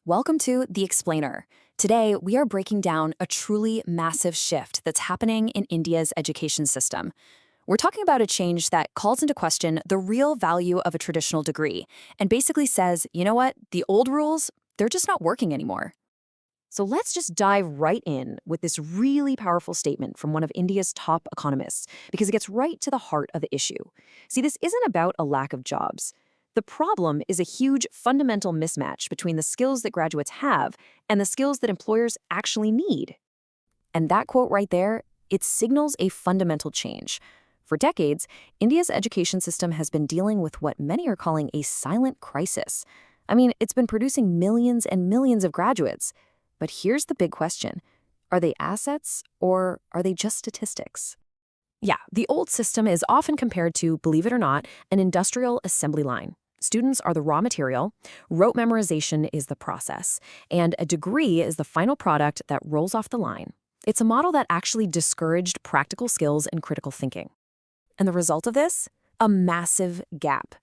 Welcome to The Explainer. Today, we are breaking down a truly massive shift that's happening in India's education system. We're talking about a change that calls into question the real value of a traditional degree and basically says, you know what, the old rules, they're just not working anymore. So let's just dive right in with this really powerful statement from one of India's top economists, because it gets right to the heart of the issue. See, this isn't about a lack of jobs. The problem is a huge fundamental mismatch between the skills that graduates have and the skills that employers actually need. And that quote right there, it signals a fundamental change. For decades, India's education system has been dealing with what many are calling a silent crisis. I mean, it's been producing millions and millions of graduates. But here's the big question. Are they assets or are they just statistics? Yeah, the old system is often compared to, believe it or not, an industrial assembly line. Students are the raw material, rote memorization is the process, and a degree is the final product that rolls off the line. It's a model that actually discouraged practical skills and critical thinking. And the result of this? A massive gap.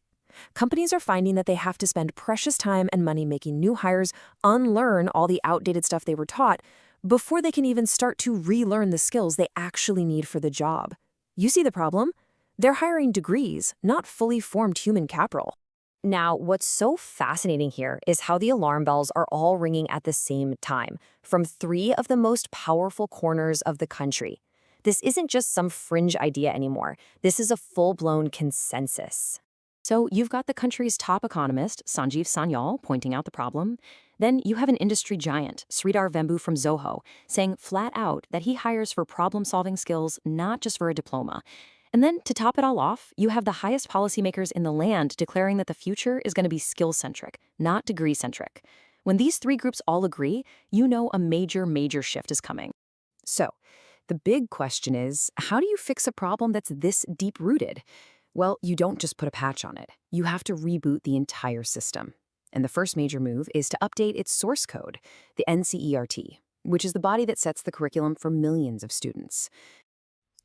Companies are finding that they have to spend precious time and money making new hires unlearn all the outdated stuff they were taught before they can even start to relearn the skills they actually need for the job. You see the problem? They're hiring degrees, not fully formed human capital. Now, what's so fascinating here is how the alarm bells are all ringing at the same time, from three of the most powerful corners of the country. This isn't just some fringe idea anymore. This is a full-blown consensus. So you've got the country's top economist, Sanjeev Sanyal, pointing out the problem. Then you have an industry giant, Sridhar Vembu from Zoho, saying flat out that he hires for problem-solving skills, not just for a diploma. And then, to top it all off, you have the highest policymakers in the land declaring that the future is going to be skill-centric, not degree-centric. When these three groups all agree, you know a major shift is coming. So, the big question is, how do you fix a problem that's this deep-rooted? Well, you don't just put a patch on it. You have to reboot the entire system. And the first major move is to update its source code, the NCERT, which is the body that sets the curriculum for millions of students.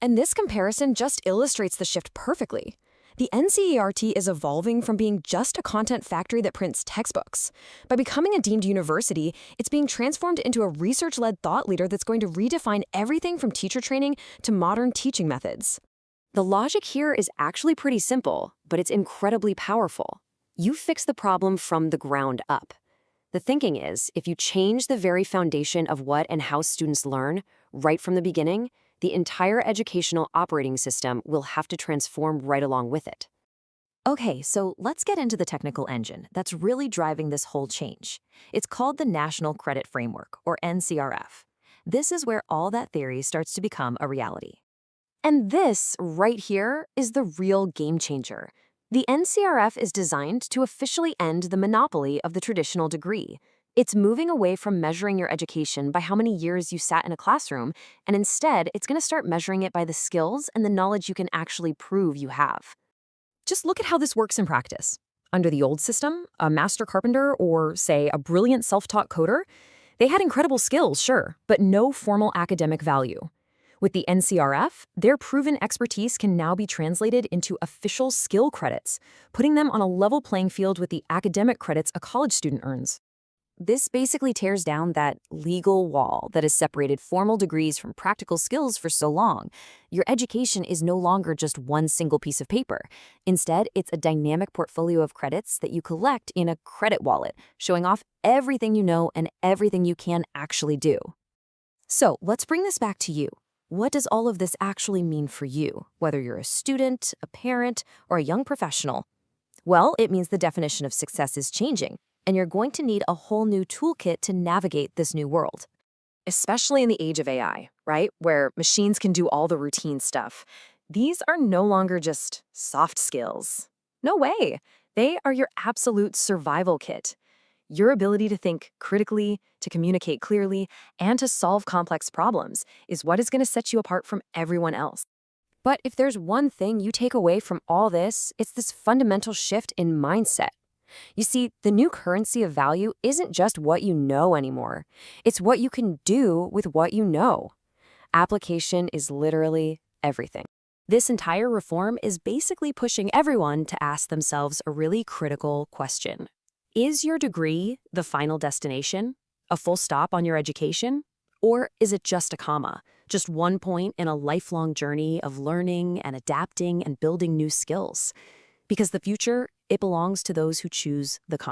And this comparison just illustrates the shift perfectly. The NCERT is evolving from being just a content factory that prints textbooks. By becoming a deemed university, it's being transformed into a research-led thought leader that's going to redefine everything from teacher training to modern teaching methods. The logic here is actually pretty simple, but it's incredibly powerful. You fix the problem from the ground up. The thinking is, if you change the very foundation of what and how students learn, right from the beginning, the entire educational operating system will have to transform right along with it. Okay, so let's get into the technical engine that's really driving this whole change. It's called the National Credit Framework, or NCRF. This is where all that theory starts to become a reality. And this, right here, is the real game changer. The NCRF is designed to officially end the monopoly of the traditional degree. It's moving away from measuring your education by how many years you sat in a classroom, and instead, it's going to start measuring it by the skills and the knowledge you can actually prove you have. Just look at how this works in practice. Under the old system, a master carpenter or, say, a brilliant self-taught coder, they had incredible skills, sure, but no formal academic value. With the NCRF, their proven expertise can now be translated into official skill credits, putting them on a level playing field with the academic credits a college student earns. This basically tears down that legal wall that has separated formal degrees from practical skills for so long. Your education is no longer just one single piece of paper. Instead, it's a dynamic portfolio of credits that you collect in a credit wallet, showing off everything you know and everything you can actually do. So let's bring this back to you. What does all of this actually mean for you, whether you're a student, a parent, or a young professional? Well, it means the definition of success is changing, and you're going to need a whole new toolkit to navigate this new world. Especially in the age of AI, right? Where machines can do all the routine stuff. These are no longer just soft skills. No way. They are your absolute survival kit. Your ability to think critically, to communicate clearly, and to solve complex problems is what is going to set you apart from everyone else. But if there's one thing you take away from all this, it's this fundamental shift in mindset. You see, the new currency of value isn't just what you know anymore. It's what you can do with what you know. Application is literally everything. This entire reform is basically pushing everyone to ask themselves a really critical question. Is your degree the final destination? A full stop on your education? Or is it just a comma, just one point in a lifelong journey of learning and adapting and building new skills? Because the future, it belongs to those who choose the comma.